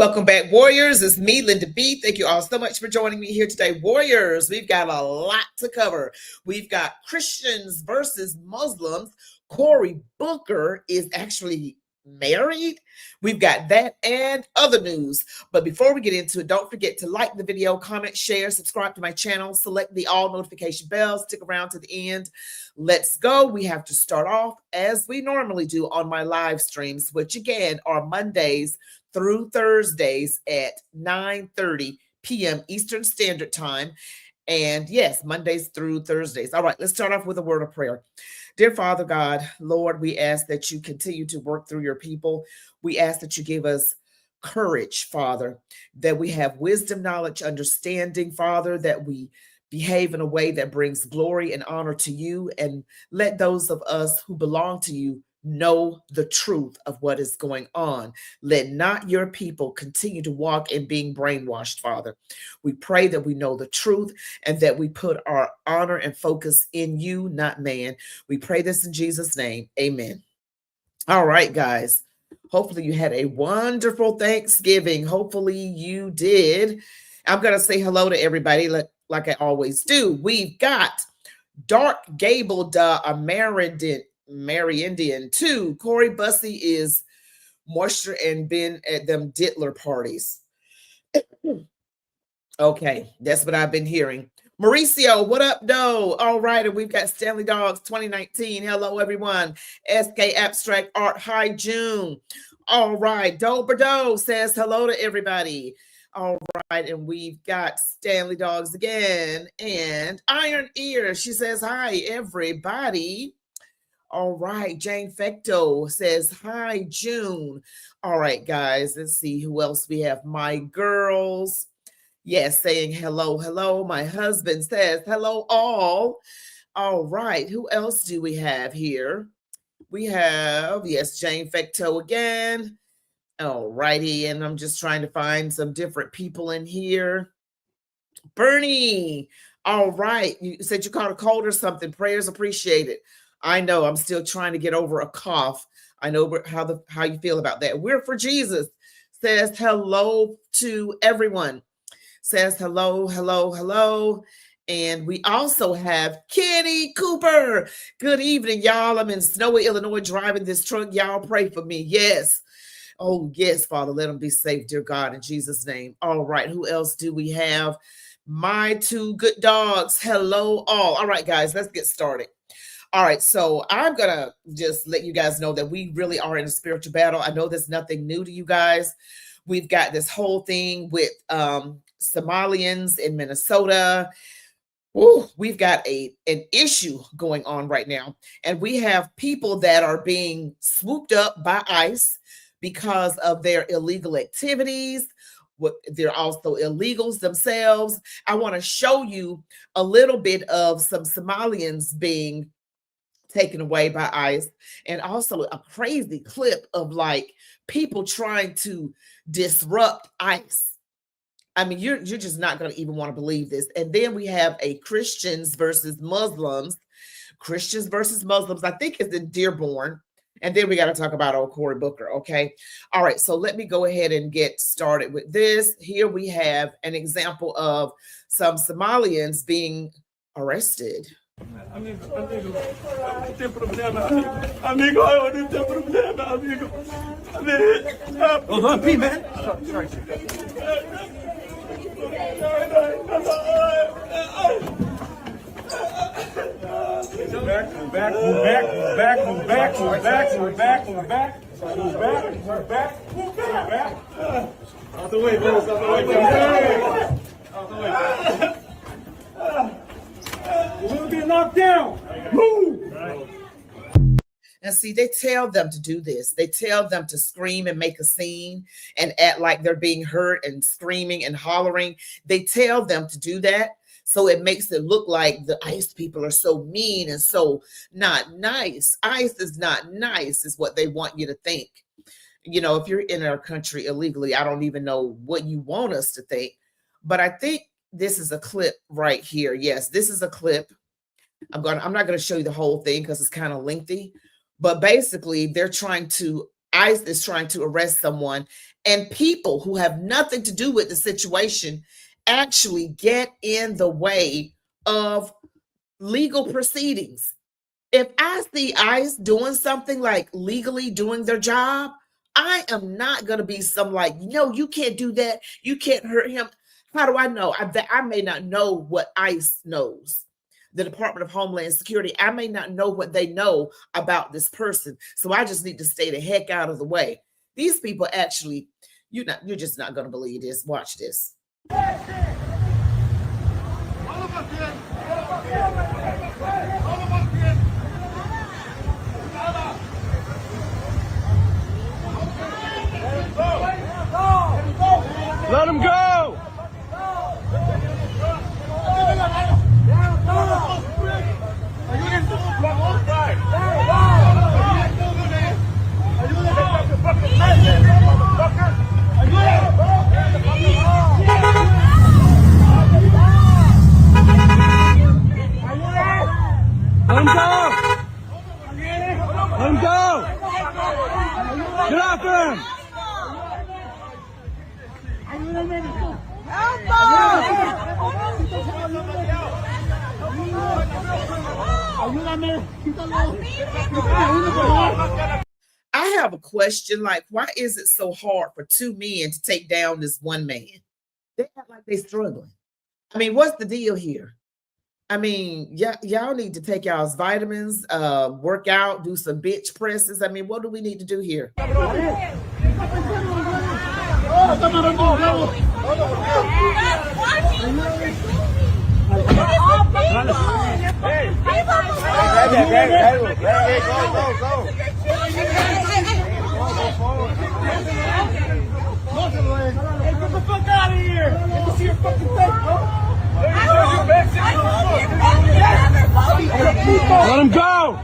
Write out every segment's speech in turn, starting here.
Welcome back, Warriors. It's me, Linda B. Thank you all so much for joining me here today. Warriors, we've got a lot to cover. We've got Christians versus Muslims. Cory Booker is actually married. We've got that and other news. But before we get into it, don't forget to like the video, comment, share, subscribe to my channel, select the all notification bells, stick around to the end. Let's go. We have to start off as we normally do on my live streams, which again are Mondays through Thursdays at 9:30 p.m. Eastern Standard Time. And yes, Mondays through Thursdays. All right, let's start off with a word of prayer. Dear Father God, Lord, we ask that you continue to work through your people. We ask that you give us courage, Father, that we have wisdom, knowledge, understanding, Father, that we behave in a way that brings glory and honor to you, and let those of us who belong to you know the truth of what is going on. Let not your people continue to walk in being brainwashed, Father. We pray that we know the truth and that we put our honor and focus in you, not man. We pray this in Jesus' name. Amen. All right, guys. Hopefully you had a wonderful Thanksgiving. Hopefully you did. I'm going to say hello to everybody like I always do. We've got Dark Gable Mary Indian 2. Cory Bussey is moisture and been at them diddler parties. Okay, that's what I've been hearing. Mauricio, what up, though? All right, and we've got Stanley Dogs 2019. Hello, everyone. SK Abstract Art. Hi, June. All right, Doe Bordeaux says hello to everybody. All right, and we've got Stanley Dogs again. And Iron Ear, she says hi, everybody. All right, Jane Fecto says hi, June. All right, guys, let's see who else we have. My girls, yes, saying hello, hello. My husband says hello, all. All right, who else do we have here? We have, yes, Jane Fecto again. All righty, and I'm just trying to find some different people in here. Bernie, all right, you said you caught a cold or something. Prayers appreciated. I know I'm still trying to get over a cough. I know how you feel about that. We're for Jesus says hello to everyone. Says hello, hello, hello. And we also have Kenny Cooper. Good evening, y'all. I'm in snowy Illinois driving this truck. Y'all pray for me. Yes. Oh, yes, Father. Let them be safe, dear God, in Jesus' name. All right. Who else do we have? My two good dogs. Hello, all. All right, guys, let's get started. All right, so I'm going to just let you guys know that we really are in a spiritual battle. I know there's nothing new to you guys. We've got this whole thing with Somalians in Minnesota. Ooh, we've got an issue going on right now. And we have people that are being swooped up by ICE because of their illegal activities. They're also illegals themselves. I want to show you a little bit of some Somalians being taken away by ICE, and also a crazy clip of like people trying to disrupt ICE. I mean, you're just not going to even want to believe this. And then we have a Christians versus Muslims. Christians versus Muslims, I think it's in Dearborn. And then we got to talk about old Cory Booker, okay? All right, so let me go ahead and get started with this. Here we have an example of some Somalians being arrested. Amigo, não tem problema. Amigo, eu não tenho problema, amigo. Hold on, P, man. Sorry. Move back. Out the way, bros. Out the way. We'll be knocked down. Move. And see, they tell them to do this. They tell them to scream and make a scene and act like they're being hurt and screaming and hollering. They tell them to do that. So it makes it look like the ICE people are so mean and so not nice. ICE is not nice, is what they want you to think. You know, if you're in our country illegally, I don't even know what you want us to think. But I think this is a clip right here. Yes, this is a clip. I'm not going to show you the whole thing because it's kind of lengthy. But basically, ICE is trying to arrest someone, and people who have nothing to do with the situation actually get in the way of legal proceedings. If I see ICE doing something like legally doing their job, I am not going to be some like, no, you can't do that. You can't hurt him. How do I know? I may not know what ICE knows. The Department of Homeland Security, I may not know what they know about this person. So I just need to stay the heck out of the way. These people actually, you're just not going to believe this. Watch this. Let him go! Let him go! Let him go! Get off him! I have a question, like, why is it so hard for two men to take down this one man? They act like they're struggling. I mean, what's the deal here? I mean, y'all need to take y'all's vitamins, work out, do some bench presses. I mean, what do we need to do here? Get the fuck out of here! Let me see your fucking face, bro! Let him go!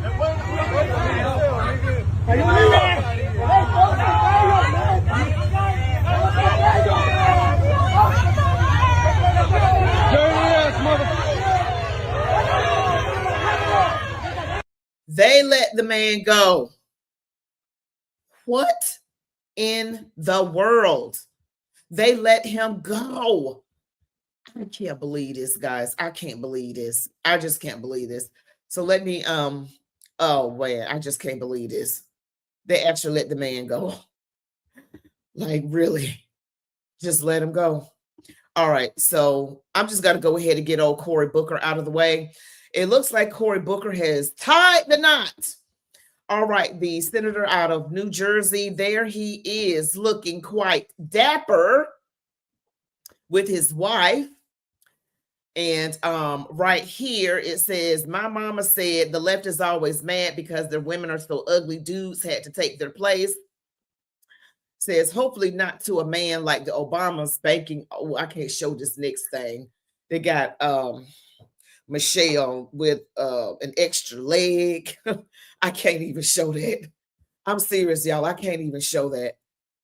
They let the man go. What in the world? They let him go. I can't believe this, guys. I can't believe this. I just can't believe this. So let me, oh, man, I just can't believe this. They actually let the man go. Like, really? Just let him go. All right, so I'm just going to go ahead and get old Cory Booker out of the way. It looks like Cory Booker has tied the knot. All right, the senator out of New Jersey, there he is, looking quite dapper with his wife. And right here, it says, my mama said the left is always mad because their women are so ugly. Dudes had to take their place. Says, hopefully not to a man like the Obamas spanking. Oh, I can't show this next thing. They got Michelle with an extra leg. I can't even show that. I'm serious, y'all. I can't even show that.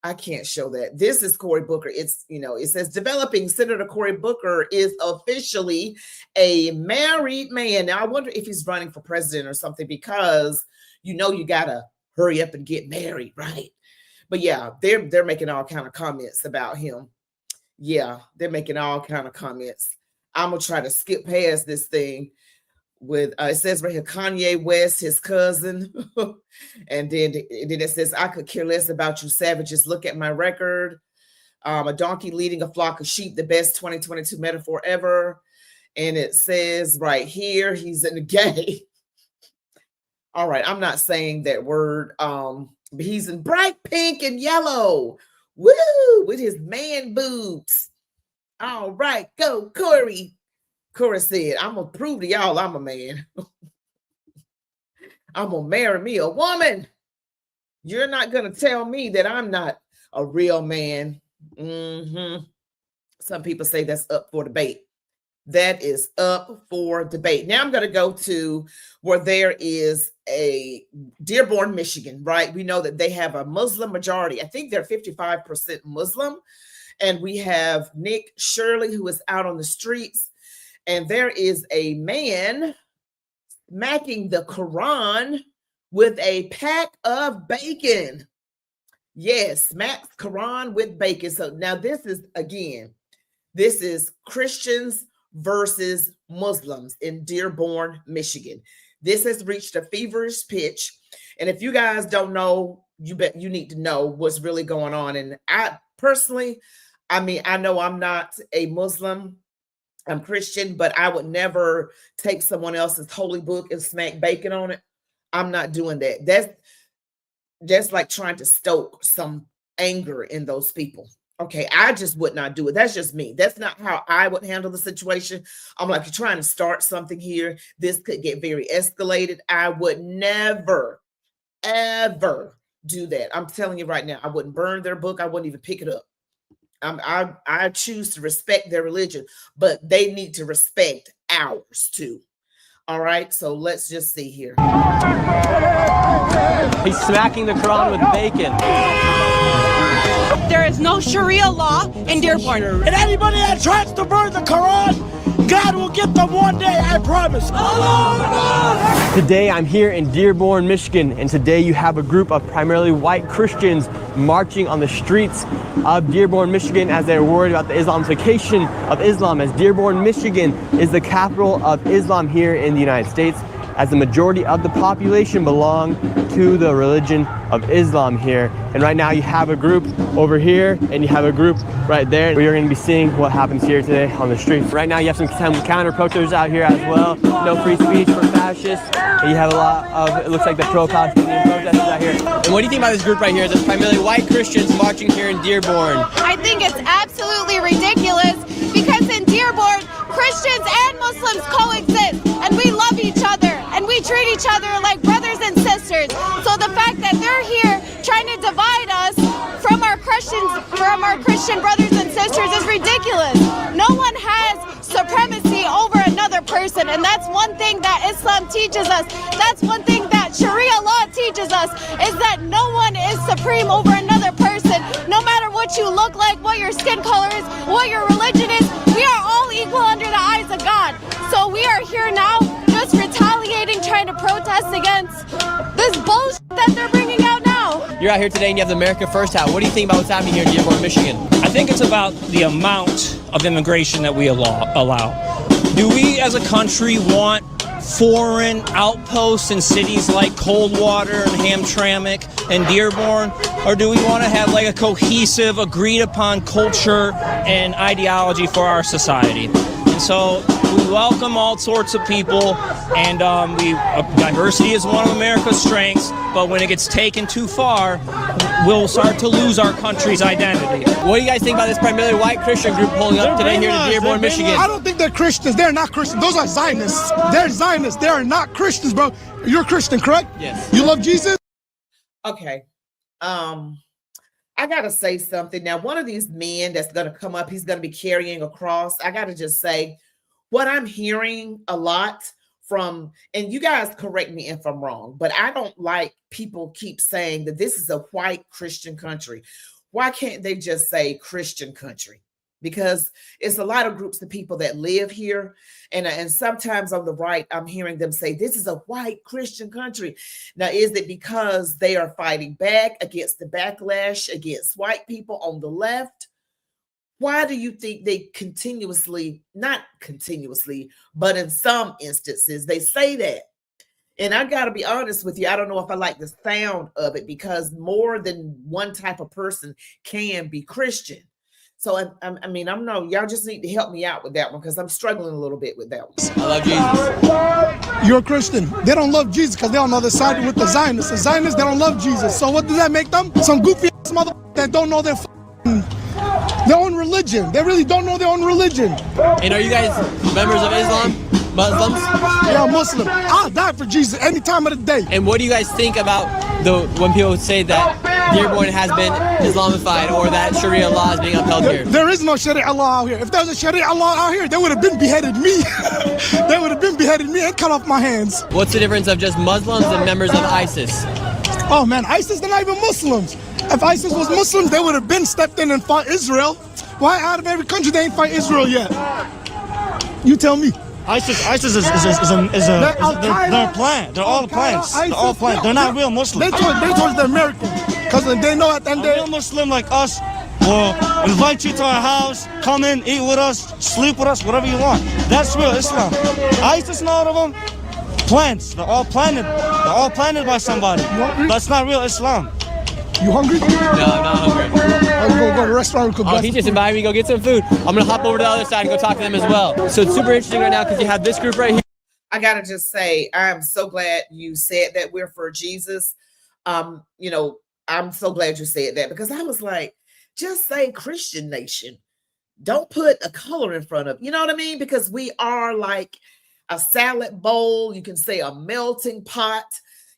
I can't show that. This is Cory Booker. It's, it says developing Senator Cory Booker is officially a married man. Now, I wonder if he's running for president or something because, you got to hurry up and get married, right? But yeah, they're making all kind of comments about him. Yeah, they're making all kind of comments. I'm going to try to skip past this thing with, it says right here, Kanye West, his cousin. and then it says, I could care less about you savages. Look at my record. A donkey leading a flock of sheep, the best 2022 metaphor ever. And it says right here, he's in the gay. All right, I'm not saying that word. But he's in bright pink and yellow. Woo! With his man boobs. All right, go, Cory. Cory said, I'm going to prove to y'all I'm a man. I'm going to marry me a woman. You're not going to tell me that I'm not a real man. Some people say that's up for debate. That is up for debate. Now I'm going to go to where there is a Dearborn, Michigan, right? We know that they have a Muslim majority. I think they're 55% Muslim. And we have Nick Shirley, who is out on the streets. And there is a man smacking the Quran with a pack of bacon. Yes, Max Quran with bacon. So now this is Christians versus Muslims in Dearborn, Michigan. This has reached a feverish pitch. And if you guys don't know, you need to know what's really going on. And I personally, I know I'm not a Muslim, I'm Christian, but I would never take someone else's holy book and smack bacon on it. I'm not doing that. That's like trying to stoke some anger in those people. Okay, I just would not do it. That's just me. That's not how I would handle the situation. I'm like, you're trying to start something here. This could get very escalated. I would never, ever do that. I'm telling you right now, I wouldn't burn their book. I wouldn't even pick it up. I choose to respect their religion, but they need to respect ours too. All right, so let's just see here. He's smacking the Quran with bacon. There is no Sharia law in Dearborn. And anybody that tries to burn the Quran, God will get them one day, I promise. Today I'm here in Dearborn, Michigan, and today you have a group of primarily white Christians marching on the streets of Dearborn, Michigan as they're worried about the Islamification of Islam, as Dearborn, Michigan is the capital of Islam here in the United States, as the majority of the population belong to the religion of Islam here. And right now you have a group over here and you have a group right there. We are going to be seeing what happens here today on the streets. Right now you have some counter protesters out here as well. No free speech for fascists. And you have a lot of, it looks like the pro-Palestinian protesters out here. And what do you think about this group right here? There's primarily white Christians marching here in Dearborn. I think it's absolutely ridiculous because in Dearborn, Christians and Muslims coexist and we love each other and we treat each other like brothers and sisters. So the fact that they're here trying to divide us from our Christian brothers and sisters is ridiculous. No one has supremacy over another person, and that's one thing that Islam teaches us. That's one thing that Sharia law teaches us, is that no one is supreme over another person. No matter what you look like, what your skin color is, what your religion is, we are all equal under the eyes of God. So we are here now just retaliating, trying to protest against this bullshit that they're bringing out now. You're out here today and you have the America First hat. What do you think about what's happening here in Dearborn, Michigan? I think it's about the amount of immigration that we allow. Do we as a country want foreign outposts in cities like Coldwater and Hamtramck and Dearborn? Or do we want to have like a cohesive, agreed upon culture and ideology for our society? And so we welcome all sorts of people, and diversity is one of America's strengths, but when it gets taken too far, we'll start to lose our country's identity. What do you guys think about this primarily white Christian group pulling up today here in Dearborn, Michigan? I don't think they're Christians. They're not Christians. Those are Zionists. They're Zionists. They are not Christians, bro. You're a Christian, correct? Yes. You love Jesus? Okay. I gotta say something. Now, one of these men that's gonna come up, he's gonna be carrying a cross. I gotta just say, what I'm hearing a lot from, and you guys correct me if I'm wrong, but I don't like people keep saying that this is a white Christian country. Why can't they just say Christian country? Because it's a lot of groups of people that live here. And sometimes on the right, I'm hearing them say, this is a white Christian country. Now, is it because they are fighting back against the backlash against white people on the left? Why do you think they not continuously, but in some instances, they say that? And I got to be honest with you, I don't know if I like the sound of it, because more than one type of person can be Christian. So, I mean, y'all just need to help me out with that one, because I'm struggling a little bit with that one. I love Jesus. You're a Christian. They don't love Jesus because they're on the other side with the Zionists. The Zionists, they don't love Jesus. So what does that make them? Some goofy ass motherfuckers that don't know their own religion. They really don't know their own religion. And are you guys members of Islam? Muslims? Yeah, Muslim. I'll die for Jesus any time of the day. And what do you guys think about when people say that Dearborn has been Islamified, or that Sharia law is being upheld here? There is no Sharia law out here. If there's a Sharia law out here, they would have been beheaded me. They would have been beheaded me and cut off my hands. What's the difference of just Muslims and members of ISIS? Oh man, ISIS, they're not even Muslims. If ISIS was Muslims, they would have been stepped in and fought Israel. Why out of every country they ain't fight Israel yet? You tell me. ISIS is a they're planned. They're all plans. They're all plans. They're not real Muslims. They told the Americans. Because they know at the end of A real Muslim like us will invite you to our house, come in, eat with us, sleep with us, whatever you want. That's real Islam. ISIS and all of them, plants. They're all planted. They're all planted by somebody. That's not real Islam. You hungry? No, I'm not hungry. I'll go to the restaurant. Oh, he just invited me to go get some food. I'm gonna hop over to the other side and go talk to them as well. So it's super interesting right now because you have this group right here. I gotta just say, I'm so glad you said that we're for Jesus. You know, I'm so glad you said that, because I was like, just say Christian nation. Don't put a color in front of, you know what I mean? Because we are like a salad bowl. You can say a melting pot.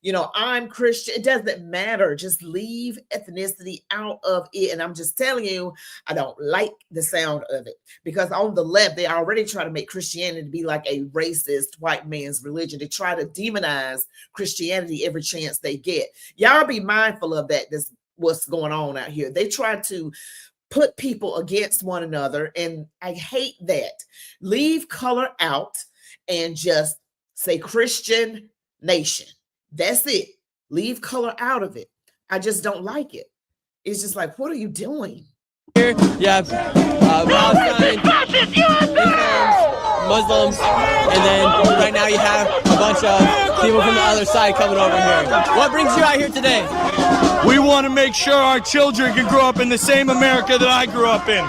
You know, I'm Christian. It doesn't matter. Just leave ethnicity out of it. And I'm just telling you, I don't like the sound of it, because on the left, they already try to make Christianity be like a racist white man's religion. They try to demonize Christianity every chance they get. Y'all be mindful of that. This what's going on out here. They try to put people against one another, and I hate that. Leave color out and just say Christian nation. That's it. Leave color out of it. I just don't like it. It's just like, what are you doing? Here you have Palestine, Muslims, and then right now you have a bunch of people from the other side coming over here. What brings you out here today? We want to make sure our children can grow up in the same America that I grew up in.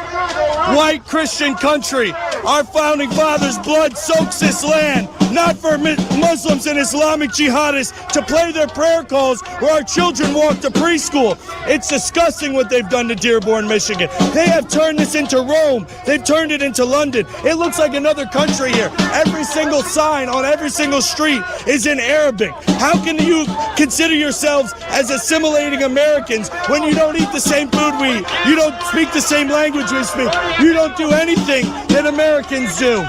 White Christian country. Our founding fathers' blood soaks this land, not for Muslims and Islamic jihadists to play their prayer calls where our children walk to preschool. It's disgusting what they've done to Dearborn, Michigan. They have turned this into Rome. They've turned it into London. It looks like another country here. Every single sign on every single street is in Arabic. How can you consider yourselves as assimilating Americans when you don't eat the same food we eat? You don't speak the same language we speak. You don't do anything that Americans do.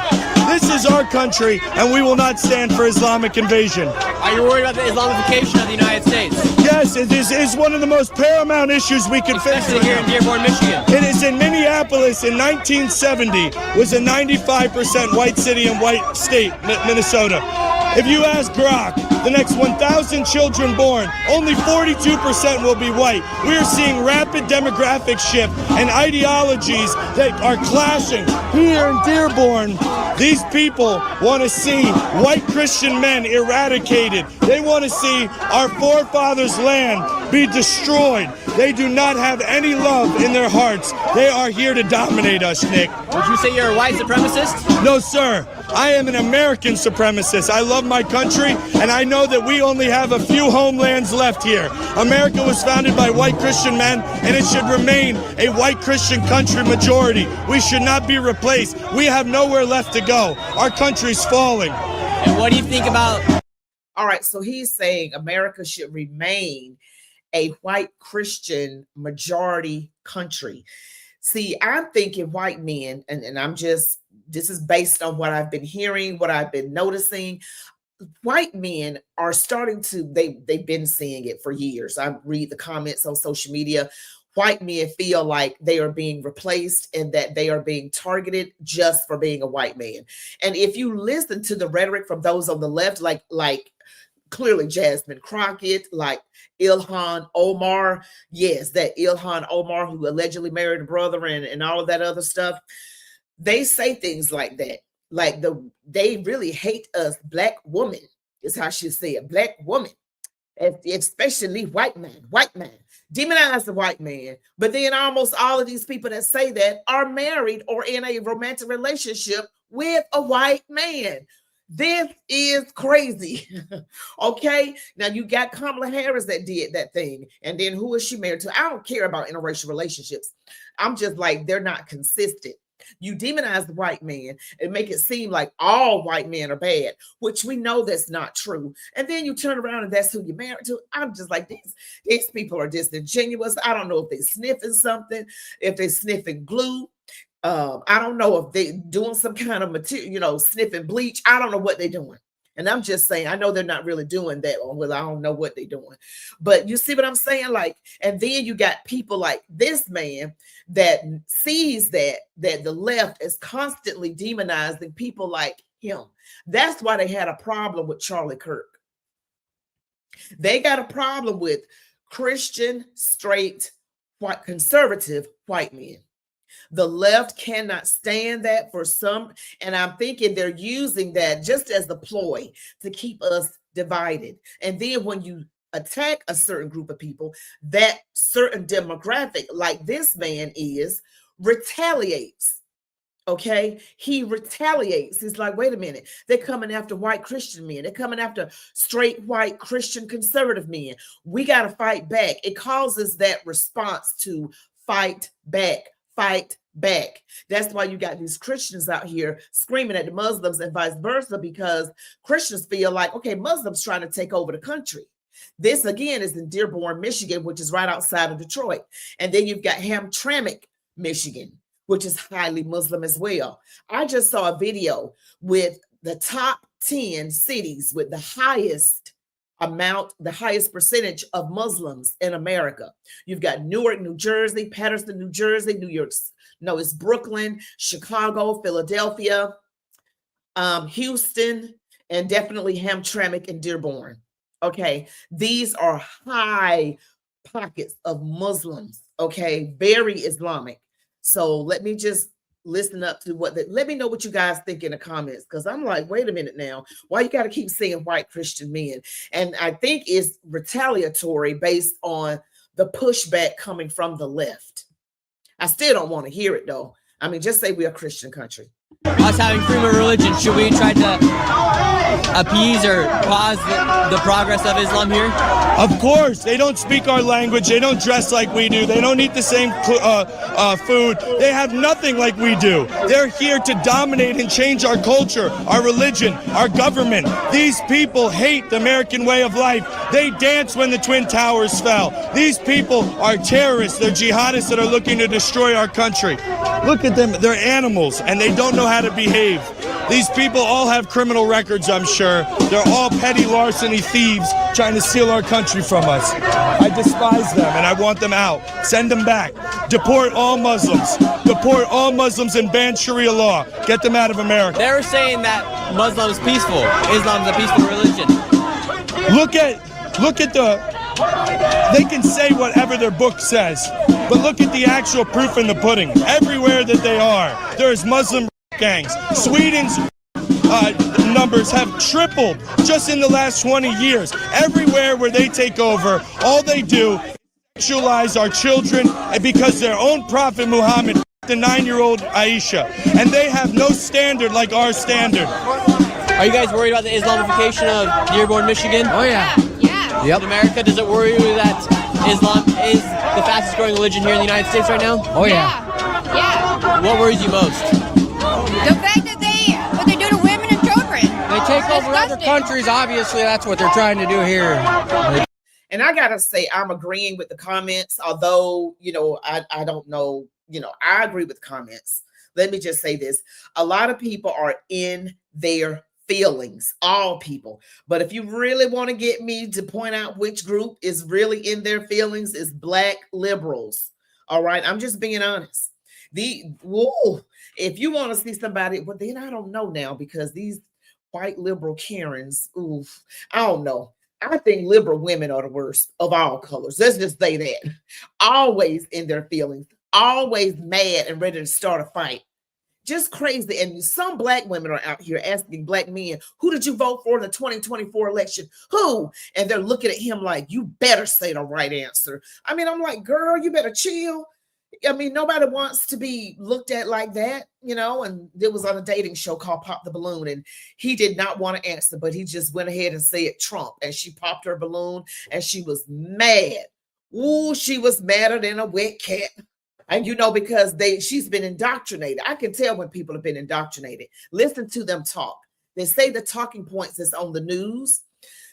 This is our country, and we will not stand for Islamic invasion. Are you worried about the Islamification of the United States? Yes, it is one of the most paramount issues we can face. Especially here in Dearborn, Michigan. It is in Minneapolis in 1970, was a 95% white city and white state, Minnesota. If you ask Grok, the next 1,000 children born, only 42% will be white. We are seeing rapid demographic shift and ideologies that are clashing here in Dearborn. These people want to see white Christian men eradicated. They want to see our forefathers' land be destroyed. They do not have any love in their hearts. They are here to dominate us, Nick. Would you say you're a white supremacist? No, sir. I am an American supremacist. I love my country, and I know that we only have a few homelands left here. America was founded by white Christian men, and it should remain a white Christian country majority. We should not be replaced. We have nowhere left to go. Our country's falling. And what do you think about... All right, so he's saying America should remain a white Christian majority country. See, I'm thinking white men, and I'm just, this is based on what I've been hearing, what I've been noticing. White men are starting to, they've been seeing it for years. I read the comments on social media. White men feel like they are being replaced and that they are being targeted just for being a white man. And if you listen to the rhetoric from those on the left, like clearly Jasmine Crockett, like Ilhan Omar, yes, that Ilhan Omar who allegedly married a brother and all of that other stuff, they say things like that. Like they really hate us, black woman, is how she say it, black woman, especially white man, demonize the white man. But then almost all of these people that say that are married or in a romantic relationship with a white man. This is crazy. Okay. Now you got Kamala Harris that did that thing. And then who is she married to? I don't care about interracial relationships. I'm just like, they're not consistent. You demonize the white man and make it seem like all white men are bad, which we know that's not true. And then you turn around and that's who you're married to. I'm just like, these people are disingenuous. I don't know if they're sniffing something, if they're sniffing glue. I don't know if they're doing some kind of material, sniffing bleach. I don't know what they're doing. And I'm just saying, I know they're not really doing that. Well, I don't know what they're doing. But you see what I'm saying? Like, and then you got people like this man that sees that the left is constantly demonizing people like him. That's why they had a problem with Charlie Kirk. They got a problem with Christian, straight, white, conservative white men. The left cannot stand that for some, and I'm thinking they're using that just as the ploy to keep us divided. And then when you attack a certain group of people, that certain demographic, like this man is, retaliates. Okay, he retaliates. It's like, wait a minute, they're coming after white Christian men. They're coming after straight white Christian conservative men. We got to fight back. It causes that response to fight back. Fight back. That's why you got these Christians out here screaming at the Muslims and vice versa, because Christians feel like, okay, Muslims trying to take over the country. This again is in Dearborn, Michigan, which is right outside of Detroit. And then you've got Hamtramck, Michigan, which is highly Muslim as well. I just saw a video with the top 10 cities with the highest percentage of Muslims in America. You've got Newark, New Jersey, Patterson, New Jersey, it's Brooklyn, Chicago, Philadelphia, Houston, and definitely Hamtramck and Dearborn. Okay, these are high pockets of Muslims. Okay, very Islamic. So let me just listen up to let me know what you guys think in the comments, because I'm like, wait a minute now, why you got to keep saying white Christian men? And I think it's retaliatory based on the pushback coming from the left. I still don't want to hear it though. I mean, just say we're a Christian country. Us having freedom of religion, should we try to appease or pause the progress of Islam here? Of course, they don't speak our language. They don't dress like we do. They don't eat the same food. They have nothing like we do. They're here to dominate and change our culture, our religion, our government. These people hate the American way of life. They danced when the Twin Towers fell. These people are terrorists. They're jihadists that are looking to destroy our country. Look at them. They're animals, and they don't know how to behave. These people all have criminal records, I'm sure. They're all petty larceny thieves trying to steal our country from us. I despise them, and I want them out. Send them back. Deport all Muslims. Deport all Muslims and ban Sharia law. Get them out of America. They were saying that Muslim is peaceful. Islam is a peaceful religion. Look at they can say whatever their book says, but look at the actual proof in the pudding. Everywhere that they are, there's Muslim gangs. Sweden's numbers have tripled just in the last 20 years. Everywhere where they take over, all they do is sexualize our children, and because their own prophet Muhammad, the 9-year-old Aisha, and they have no standard like our standard. Are you guys worried about the Islamification of Dearborn, Michigan? Oh yeah. Yeah. Yep. In America, does it worry you that Islam is the fastest growing religion here in the United States right now? Oh yeah. Yeah. What worries you most? The fact that what they do to women and children. They take over other countries. Obviously, that's what they're trying to do here. And I gotta say, I'm agreeing with the comments, although, I don't know, I agree with comments. Let me just say this. A lot of people are in their feelings, all people. But if you really want to get me to point out which group is really in their feelings, is Black liberals. All right. I'm just being honest. If you want to see somebody, well, then I don't know now, because these white liberal Karens, I don't know. I think liberal women are the worst of all colors. Let's just say that. Always in their feelings, always mad and ready to start a fight. Just crazy. And some Black women are out here asking Black men, who did you vote for in the 2024 election? Who? And they're looking at him like, you better say the right answer. I mean, I'm like, girl, you better chill. I mean, nobody wants to be looked at like that, and it was on a dating show called Pop the Balloon, and he did not want to answer, but he just went ahead and said Trump, and she popped her balloon, and she was mad. She was madder than a wet cat. And because she's been indoctrinated. I can tell when people have been indoctrinated. Listen to them talk. They say the talking points is on the news.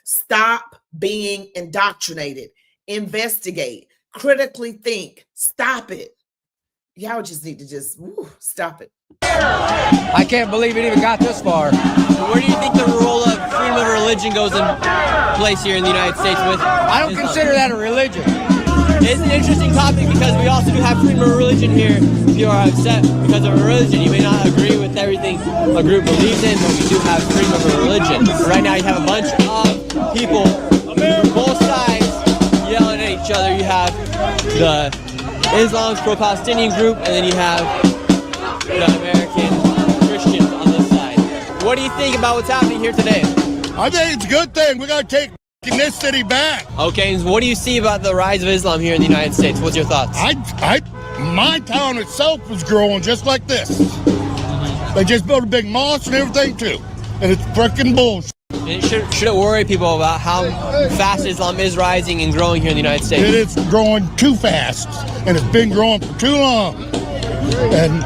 Stop being indoctrinated. Investigate. Critically think. Stop it. Y'all just need to stop it. I can't believe it even got this far. So where do you think the role of freedom of religion goes in place here in the United States with I don't consider that a religion. It's an interesting topic because we also do have freedom of religion here. If you are upset because of a religion, you may not agree with everything a group believes in, but we do have freedom of a religion. Right now you have a bunch of people from both sides yelling at each you have the Islam's pro-Palestinian group, and then you have the American Christians on this side. What do you think about what's happening here today? I think it's a good thing. We got to take this city back. Okay, and what do you see about the rise of Islam here in the United States? What's your thoughts? My town itself is growing just like this. They just built a big mosque and everything too, and it's freaking bullshit. And should it worry people about how fast Islam is rising and growing here in the United States? It is growing too fast, and it's been growing for too long. And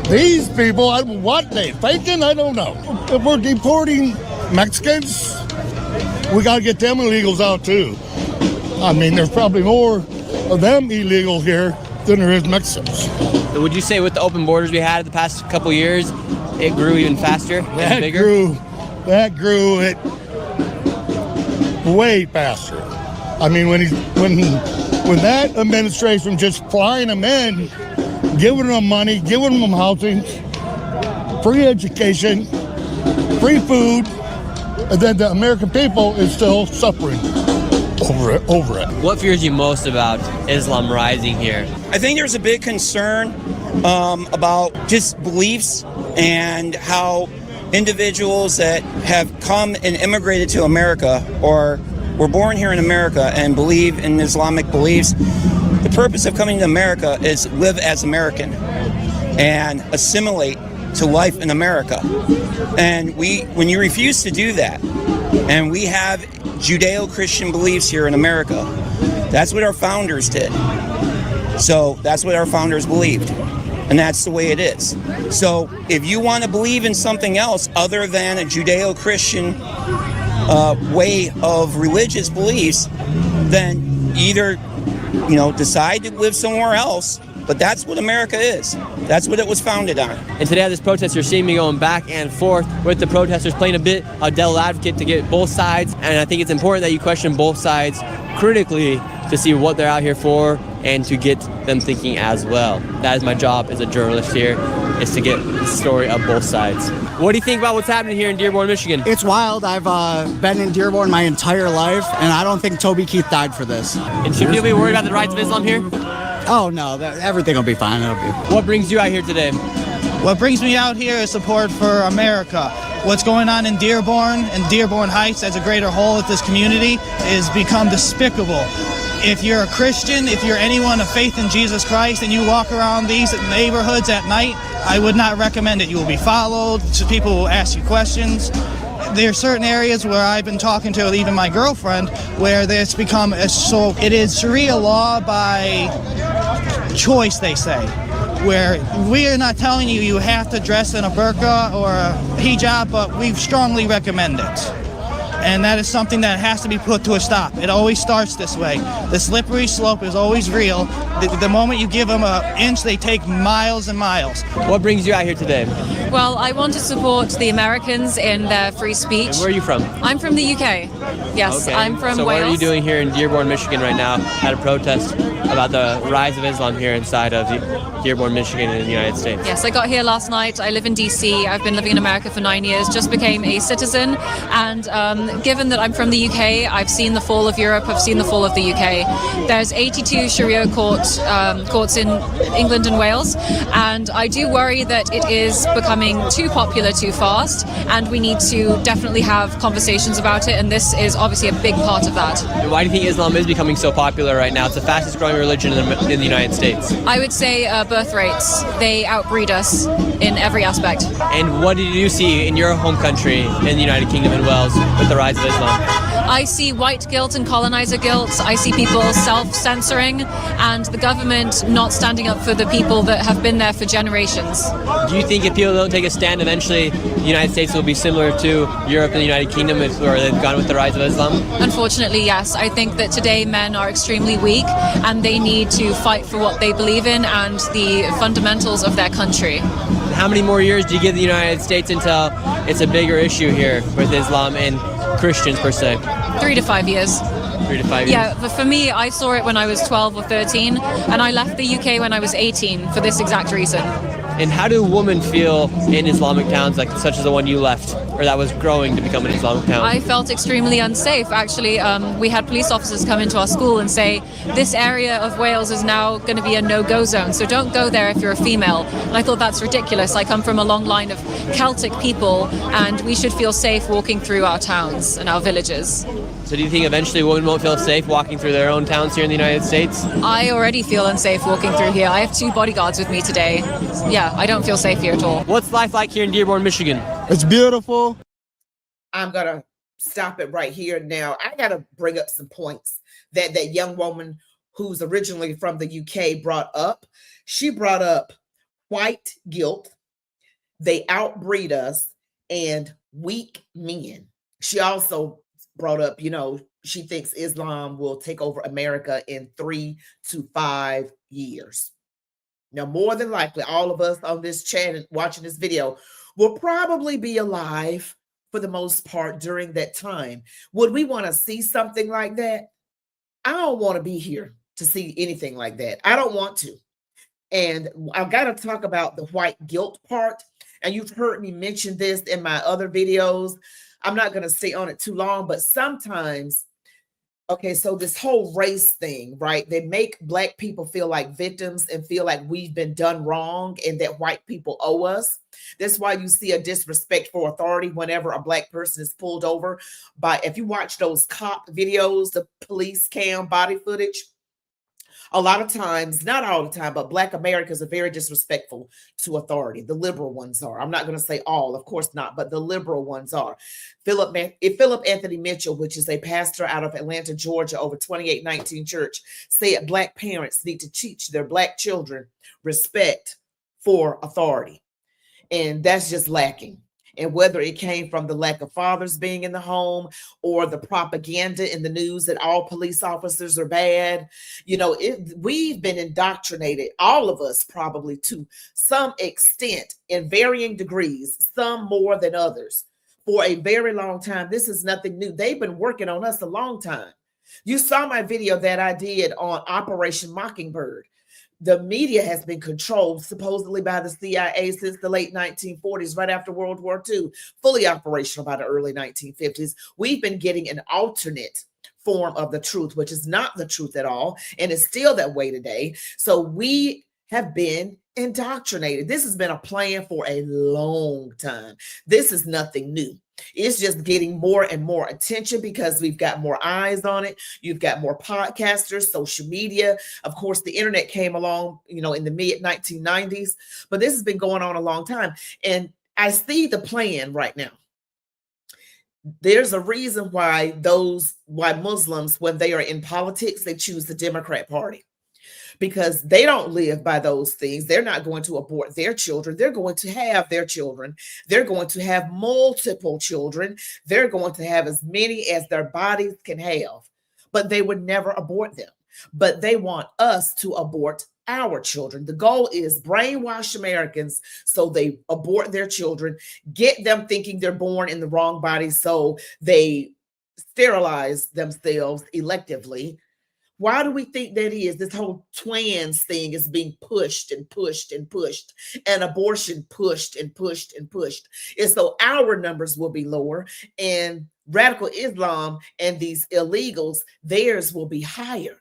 these people, what they thinking, I don't know. If we're deporting Mexicans, we got to get them illegals out too. I mean, there's probably more of them illegal here than there is Mexicans. So would you say with the open borders we had the past couple years, it grew even faster and bigger? That grew it way faster. I mean, when that administration just flying them in, giving them money, giving them housing, free education, free food, and then the American people is still suffering over it. What fears you most about Islam rising here? I think there's a big concern about just beliefs and how individuals that have come and immigrated to America or were born here in America and believe in Islamic beliefs, the purpose of coming to America is live as American and assimilate to life in America. And when you refuse to do that, and we have Judeo-Christian beliefs here in America, that's what our founders did. So that's what our founders believed. And that's the way it is. So if you want to believe in something else other than a Judeo-Christian way of religious beliefs, then either, decide to live somewhere else. But that's what America is. That's what it was founded on. And today at this protest, you're seeing me going back and forth with the protesters, playing a bit of devil advocate to get both sides. And I think it's important that you question both sides critically to see what they're out here for and to get them thinking as well. That is my job as a journalist here, is to get the story of both sides. What do you think about what's happening here in Dearborn, Michigan? It's wild. I've been in Dearborn my entire life, and I don't think Toby Keith died for this. And should you be worried about the rise of Islam here? Oh, no, everything will be fine. What brings you out here today? What brings me out here is support for America. What's going on in Dearborn and Dearborn Heights as a greater whole with this community is become despicable. If you're a Christian, if you're anyone of faith in Jesus Christ and you walk around these neighborhoods at night, I would not recommend it. You will be followed, people will ask you questions. There are certain areas where I've been talking to even my girlfriend where it's become it is Sharia law by choice, they say, where we are not telling you have to dress in a burqa or a hijab, but we strongly recommend it. And that is something that has to be put to a stop. It always starts this way. The slippery slope is always real. The moment you give them an inch, they take miles and miles. What brings you out here today? Well, I want to support the Americans in their free speech. And where are you from? I'm from the UK. Yes, okay. I'm from Wales. So what are you doing here in Dearborn, Michigan right now at a protest about the rise of Islam here inside of Dearborn, Michigan in the United States? Yes, I got here last night. I live in DC. I've been living in America for 9 years, just became a citizen. And given that I'm from the UK, I've seen the fall of Europe, I've seen the fall of the UK. There's 82 Sharia courts in England and Wales. And I do worry that it is becoming too popular too fast. And we need to definitely have conversations about it. And this is obviously a big part of that. Why do you think Islam is becoming so popular right now? It's the fastest growing religion in the United States. I would say birth rates. They outbreed us in every aspect. And what did you see in your home country, in the United Kingdom and Wales, with the rise of Islam? I see white guilt and colonizer guilt. I see people self-censoring and the government not standing up for the people that have been there for generations. Do you think if people don't take a stand, eventually the United States will be similar to Europe and the United Kingdom, where they've gone with the rise of Islam? Unfortunately, yes. I think that today men are extremely weak and they need to fight for what they believe in and the fundamentals of their country. How many more years do you give the United States until it's a bigger issue here with Islam and Christians per se? 3 to 5 years. 3 to 5 years. Yeah, but for me, I saw it when I was 12 or 13, and I left the UK when I was 18 for this exact reason. And how do women feel in Islamic towns like such as the one you left, or that was growing to become an Islamic town? I felt extremely unsafe. Actually, we had police officers come into our school and say, this area of Wales is now going to be a no-go zone, so don't go there if you're a female. And I thought that's ridiculous. I come from a long line of Celtic people, and we should feel safe walking through our towns and our villages. So do you think eventually women won't feel safe walking through their own towns here in the United States? I already feel unsafe walking through here. I have 2 bodyguards with me today. Yeah, I don't feel safe here at all. What's life like here in Dearborn, Michigan? It's beautiful. I'm going to stop it right here now. I got to bring up some points that that young woman who's originally from the UK brought up. She brought up white guilt, they outbreed us, and weak men. She also brought up, she thinks Islam will take over America in 3 to 5 years. Now, more than likely, all of us on this channel watching this video will probably be alive for the most part during that time. Would we want to see something like that? I don't want to be here to see anything like that. I don't want to. And I've got to talk about the white guilt part. And you've heard me mention this in my other videos. I'm not going to stay on it too long, but sometimes, okay, so this whole race thing, right? They make Black people feel like victims and feel like we've been done wrong and that white people owe us. That's why you see a disrespect for authority whenever a Black person is pulled over by, if you watch those cop videos, the police cam body footage, a lot of times, not all the time, but Black Americans are very disrespectful to authority. The liberal ones are. I'm not going to say all, of course not, but the liberal ones are. Philip Anthony Mitchell, which is a pastor out of Atlanta, Georgia, over 2819 Church, said Black parents need to teach their Black children respect for authority. And that's just lacking. And whether it came from the lack of fathers being in the home or the propaganda in the news that all police officers are bad, we've been indoctrinated, all of us probably to some extent in varying degrees, some more than others, for a very long time. This is nothing new. They've been working on us a long time. You saw my video that I did on Operation Mockingbird. The media has been controlled supposedly by the CIA since the late 1940s, right after World War II, fully operational by the early 1950s. We've been getting an alternate form of the truth, which is not the truth at all, and is still that way today. So we have been indoctrinated. This has been a plan for a long time. This is nothing new. It's just getting more and more attention because we've got more eyes on it. You've got more podcasters, social media. Of course, the internet came along, in the mid 1990s, but this has been going on a long time. And I see the plan right now. There's a reason why Muslims, when they are in politics, they choose the Democrat Party. Because they don't live by those things. They're not going to abort their children. They're going to have their children. They're going to have multiple children. They're going to have as many as their bodies can have, but they would never abort them. But they want us to abort our children. The goal is brainwash Americans so they abort their children, get them thinking they're born in the wrong body, so they sterilize themselves electively. Why do we think that is? This whole trans thing is being pushed and pushed and pushed, and abortion pushed and pushed and pushed. And so our numbers will be lower, and radical Islam and these illegals, theirs will be higher.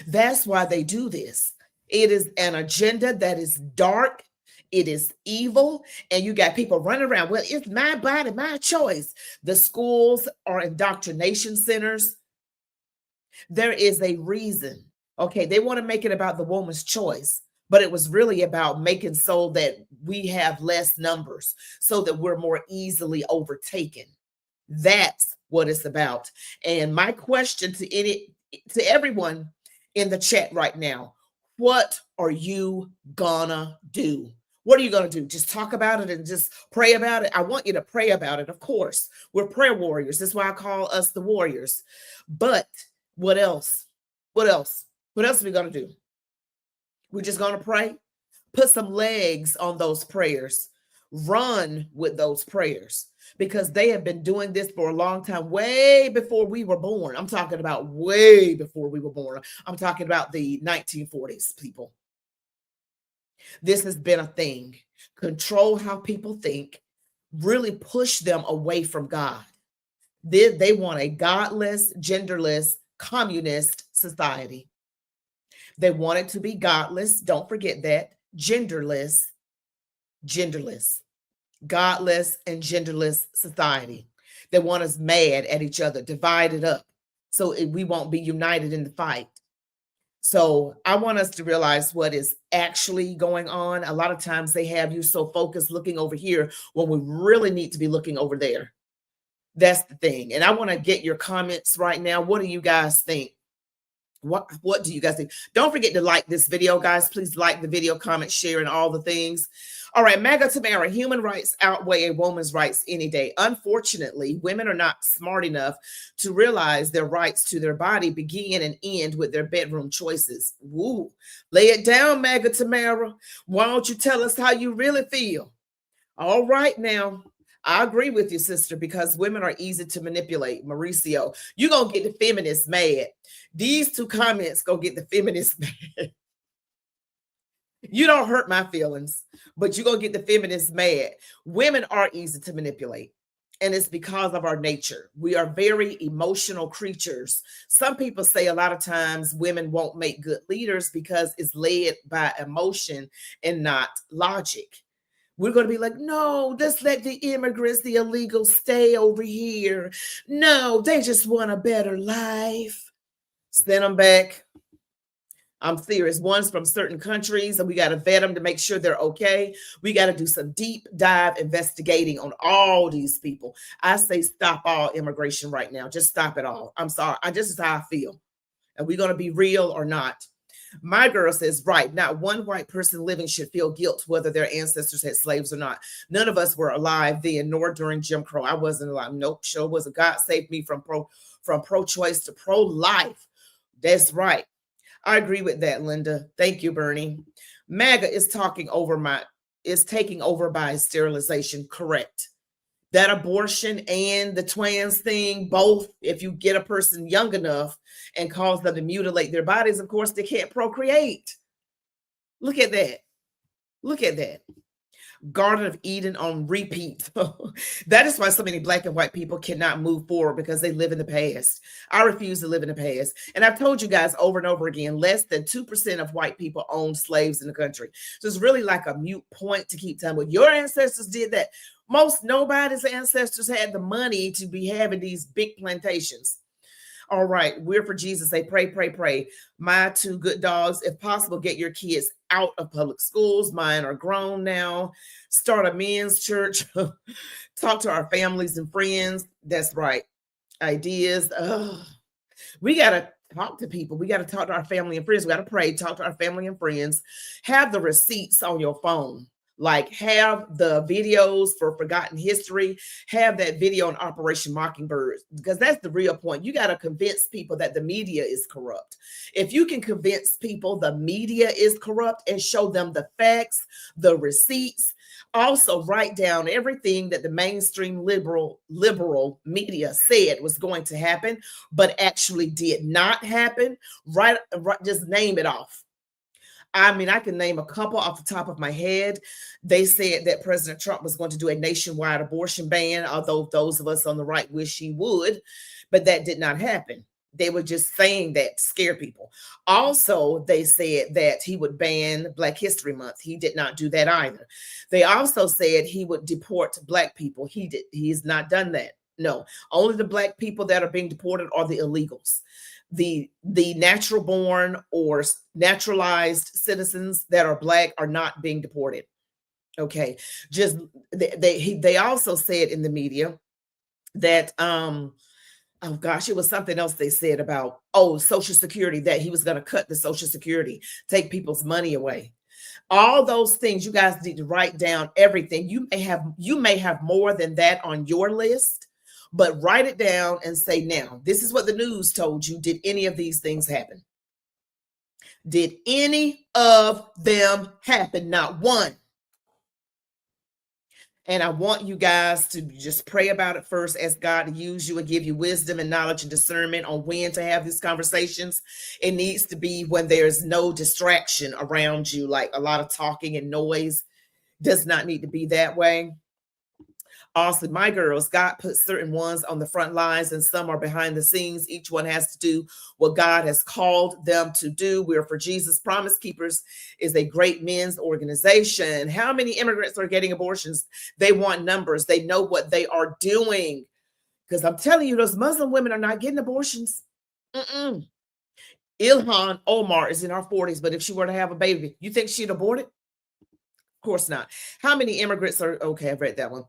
That's why they do this. It is an agenda that is dark. It is evil. And you got people running around. Well, it's my body, my choice. The schools are indoctrination centers. There is a reason. Okay, they want to make it about the woman's choice, but it was really about making so that we have less numbers so that we're more easily overtaken. That's what it's about. And my question to everyone in the chat right now, what are you gonna do? What are you going to do? Just talk about it and just pray about it? I want you to pray about it, of course. We're prayer warriors. That's why I call us the warriors. But what else? What else? What else are we going to do? We're just going to pray? Put some legs on those prayers. Run with those prayers, because they have been doing this for a long time, way before we were born. I'm talking about way before we were born. I'm talking about the 1940s, people. This has been a thing. Control how people think, really push them away from God. They want a godless, genderless, communist society. They want it to be godless. Don't forget that. Genderless, godless and genderless society. They want us mad at each other, divided up, so we won't be united in the fight. So I want us to realize what is actually going on. A lot of times they have you so focused looking over here when we really need to be looking over there. That's the thing. And I want to get your comments right now. What do you guys think? What do you guys think? Don't forget to like this video, guys. Please like the video, comment, share, and all the things. All right, MAGA Tamara, human rights outweigh a woman's rights any day. Unfortunately, women are not smart enough to realize their rights to their body begin and end with their bedroom choices. Woo. Lay it down, MAGA Tamara. Why don't you tell us how you really feel? All right now. I agree with you, sister, because women are easy to manipulate. Mauricio, you're going to get the feminists mad. These two comments going to get the feminists mad. You don't hurt my feelings, but you're going to get the feminists mad. Women are easy to manipulate, and it's because of our nature. We are very emotional creatures. Some people say a lot of times women won't make good leaders because it's led by emotion and not logic. We're going to be like, no, just let the immigrants, the illegals stay over here. No, they just want a better life. Send them back. I'm serious. One's from certain countries, and we got to vet them to make sure they're okay. We got to do some deep dive investigating on all these people. I say stop all immigration right now. Just stop it all. I'm sorry. This is how I feel. Are we going to be real or not? My girl says, right, not one white person living should feel guilt whether their ancestors had slaves or not. None of us were alive then, nor during Jim Crow. I wasn't alive. Nope, sure wasn't. God saved me from pro-choice to pro-life. That's right. I agree with that, Linda. Thank you, Bernie. MAGA is taking over by sterilization. Correct. That abortion and the trans thing, both, if you get a person young enough and cause them to mutilate their bodies, of course, they can't procreate. Look at that. Look at that. Garden of Eden on repeat. That is why so many Black and white people cannot move forward, because they live in the past. I refuse to live in the past. And I've told you guys over and over again, less than 2% of white people own slaves in the country. So it's really like a mute point to keep telling, well, your ancestors did that. Nobody's ancestors had the money to be having these big plantations. All right, we're for Jesus. They pray, pray, pray. My two good dogs, if possible, get your kids out of public schools. Mine are grown now. Start a men's church. Talk to our families and friends. That's right. Ideas. We got to talk to people. We got to talk to our family and friends. We got to pray, talk to our family and friends. Have the receipts on your phone. Like, have the videos for Forgotten History, have that video on Operation Mockingbird, because that's the real point. You got to convince people that the media is corrupt. If you can convince people the media is corrupt and show them the facts, the receipts, also write down everything that the mainstream liberal media said was going to happen, but actually did not happen, right, just name it off. I mean, I can name a couple off the top of my head. They said that President Trump was going to do a nationwide abortion ban, although those of us on the right wish he would, but that did not happen. They were just saying that to scare people. Also, they said that he would ban Black History Month. He did not do that either. They also said he would deport Black people. He has not done that. No, only the Black people that are being deported are the illegals. The natural born or naturalized citizens that are Black are not being deported. Okay. Just they also said in the media that oh gosh, it was something else they said about Social Security, that he was going to cut the Social Security, take people's money away. All those things, you guys need to write down everything. You may have more than that on your list, but write it down and say, now, this is what the news told you. Did any of these things happen? Did any of them happen? Not one. And I want you guys to just pray about it first, ask God to use you and give you wisdom and knowledge and discernment on when to have these conversations. It needs to be when there's no distraction around you, like a lot of talking and noise. Does not need to be that way. Also, my girls, God put certain ones on the front lines and some are behind the scenes. Each one has to do what God has called them to do. We're for Jesus. Promise Keepers is a great men's organization. How many immigrants are getting abortions? They want numbers. They know what they are doing. Because I'm telling you, those Muslim women are not getting abortions. Ilhan Omar is in her 40s, but if she were to have a baby, you think she'd abort it? Of course not. How many immigrants are okay? I've read that one.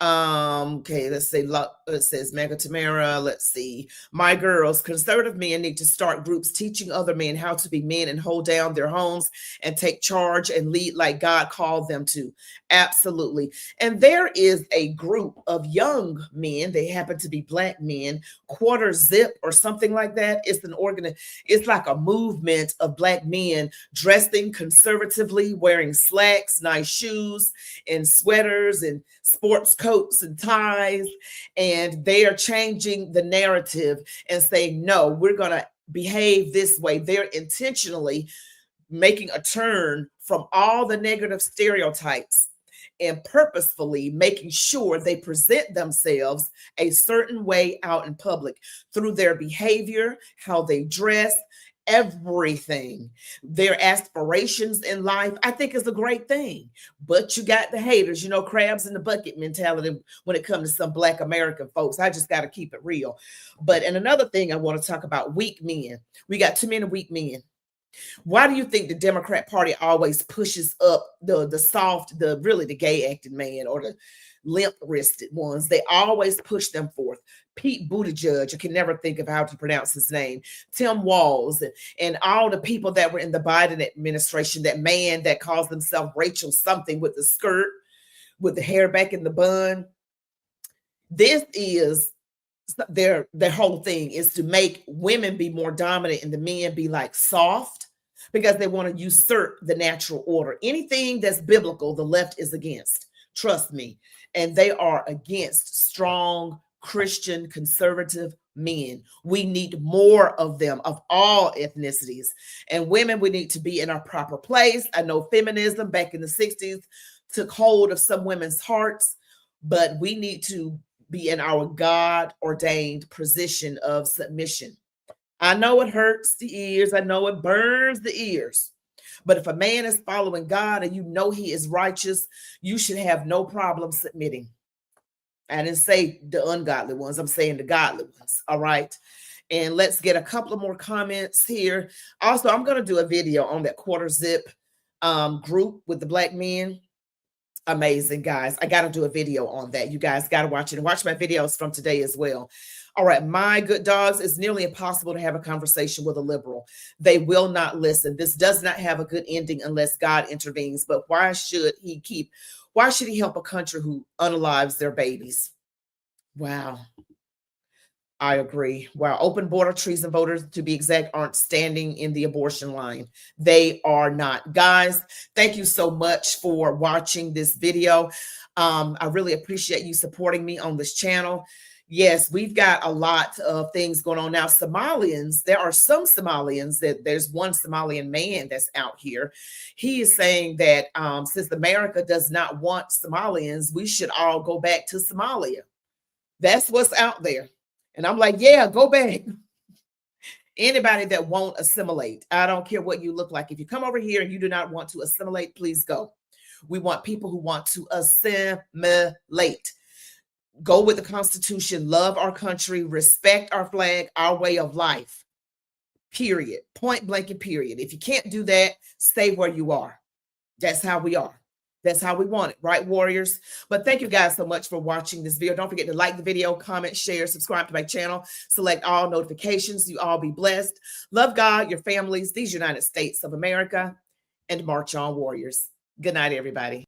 Okay, let's see. It says Mega Tamara. Let's see. My girls, conservative men need to start groups teaching other men how to be men and hold down their homes and take charge and lead like God called them to. Absolutely. And there is a group of young men. They happen to be Black men, Quarter Zip or something like that. It's like a movement of Black men dressing conservatively, wearing slacks, nice shoes and sweaters and sports coats and ties, and they are changing the narrative and saying, no, we're going to behave this way. They're intentionally making a turn from all the negative stereotypes and purposefully making sure they present themselves a certain way out in public through their behavior, how they dress, everything. Their aspirations in life, I think, is a great thing. But you got the haters, crabs in the bucket mentality when it comes to some Black American folks. I just got to keep it real. And another thing I want to talk about, weak men. We got too many weak men. Why do you think the Democrat Party always pushes up the soft, the gay acting man or the limp-wristed ones? They always push them forth. Pete Buttigieg, I can never think of how to pronounce his name, Tim Walz, and all the people that were in the Biden administration, that man that calls himself Rachel something with the skirt, with the hair back in the bun. This is their whole thing, is to make women be more dominant and the men be like soft, because they want to usurp the natural order. Anything that's biblical, the left is against. Trust me. And they are against strong Christian conservative men. We need more of them, of all ethnicities. And women, we need to be in our proper place. I know feminism back in the 60s took hold of some women's hearts, but we need to be in our God-ordained position of submission. I know it hurts the ears. I know it burns the ears. But if a man is following God and you know he is righteous, you should have no problem submitting. I didn't say the ungodly ones. I'm saying the godly ones. All right. And let's get a couple of more comments here. Also, I'm going to do a video on that Quarter Zip group with the Black men. Amazing, guys. I got to do a video on that. You guys got to watch it and watch my videos from today as well. All right, my good dogs, it's nearly impossible to have a conversation with a liberal. They will not listen. This does not have a good ending unless God intervenes. But why should he help a country who unalives their babies? Wow. I agree. Wow. Open border treason voters, to be exact, aren't standing in the abortion line. They are not. Guys, thank you so much for watching this video. I really appreciate you supporting me on this channel. Yes, we've got a lot of things going on now. Somalians, there are some Somalians there's one Somalian man that's out here. He is saying that since America does not want Somalians, we should all go back to Somalia. That's what's out there. And I'm like, yeah, go back. Anybody that won't assimilate, I don't care what you look like. If you come over here and you do not want to assimilate, please go. We want people who want to assimilate. Go with the Constitution, love our country, respect our flag, our way of life, period. Point blank and period. If you can't do that, stay where you are. That's how we are. That's how we want it, right, warriors? But thank you guys so much for watching this video. Don't forget to like the video, comment, share, subscribe to my channel, select all notifications. You all be blessed. Love God, your families, these United States of America, and march on, warriors. Good night, everybody.